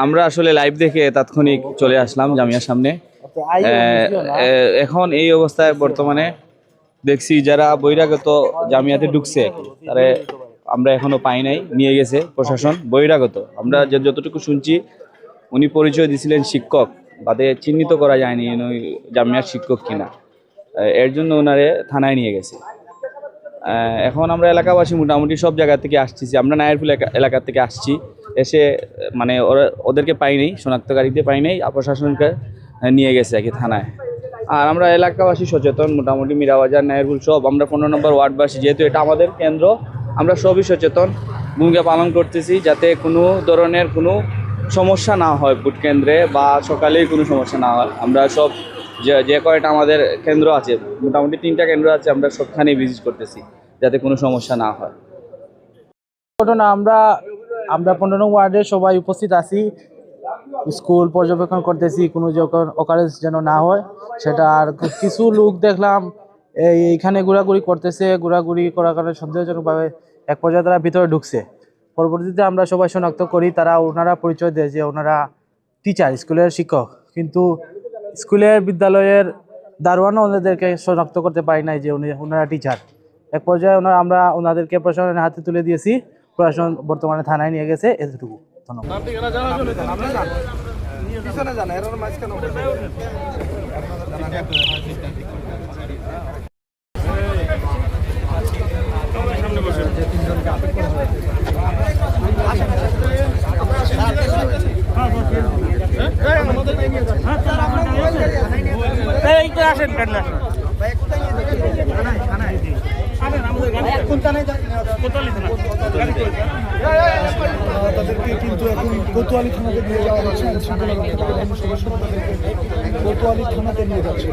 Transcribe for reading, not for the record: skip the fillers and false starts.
আমরা আসলে লাইভ দেখে তাৎক্ষণিক চলে আসলাম জামিয়ার সামনে। এখন এই অবস্থায় বর্তমানে দেখছি যারা বহিরাগত জামিয়াতে ঢুকছে তারা আমরা এখনো পাই নাই, নিয়ে গেছে প্রশাসন বহিরাগত। আমরা যতটুকু শুনছি উনি পরিচয় দিয়েছিলেন শিক্ষক, বাদে চিহ্নিত করা যায়নি উনি জামিয়ার শিক্ষক কিনা। এর জন্য ওনারে থানায় নিয়ে গেছে। এখন আমরা এলাকাবাসী মোটামুটি সব জায়গা থেকে আসছি, আমরা নায়ারপুল এলাকা থেকে আসছি, এসে মানে ওদেরকে পাই নাই, শনাক্তকারীতে পাই নাই, প্রশাসনকে নিয়ে গেছে আর কি থানায়। আর আমরা এলাকাবাসী সচেতন, মোটামুটি মীরাবাজার নায়ারপুল সব আমরা 15 নম্বর ওয়ার্ডবাসী, যেহেতু এটা আমাদের কেন্দ্র, আমরা সবই সচেতন ভূমিকা পালন করতেছি যাতে কোনো ধরনের কোনো সমস্যা না হয় ভোট কেন্দ্রে বা সকালেই কোনো সমস্যা না হয়। আমরা সব যে কয়টা আমাদের কেন্দ্র আছে, মোটামুটি 3টা কেন্দ্র আছে, আমরা সবখানেই ভিজিট করতেছি যাতে কোনো সমস্যা না হয়। ঘটনা আমরা 15 নং ওয়ার্ডে সবাই উপস্থিত আছি, স্কুল পর্যবেক্ষণ করতেছি, কোনো যখন অকারেন্স যেন না হয় সেটা। আর কিছু লোক দেখলাম এইখানে ঘোরাঘুরি করতেছে, ঘোরাঘুরি করার কারণে সন্দেহজনকভাবে এক পর্যায়ে তারা ভিতরে ঢুকছে। পরবর্তীতে আমরা সবাই শনাক্ত করি, ওনারা পরিচয় দেয় যে ওনারা টিচার, স্কুলের শিক্ষক, কিন্তু স্কুলের বিদ্যালয়ের দারোয়ানও ওনাদেরকে শনাক্ত করতে পারি নাই যে ওনারা টিচার। এক পর্যায়ে আমরা ওনাদেরকে প্রশাসনের হাতে তুলে দিয়েছি, প্রশাসন বর্তমানে থানায় নিয়ে গেছে। এতটুকু, ধন্যবাদ। তাদেরকে কিন্তু এখন কোতোয়ালি থানাতে নিয়ে যাওয়া হচ্ছে, কোতোয়ালি থানাতে নিয়ে যাচ্ছে।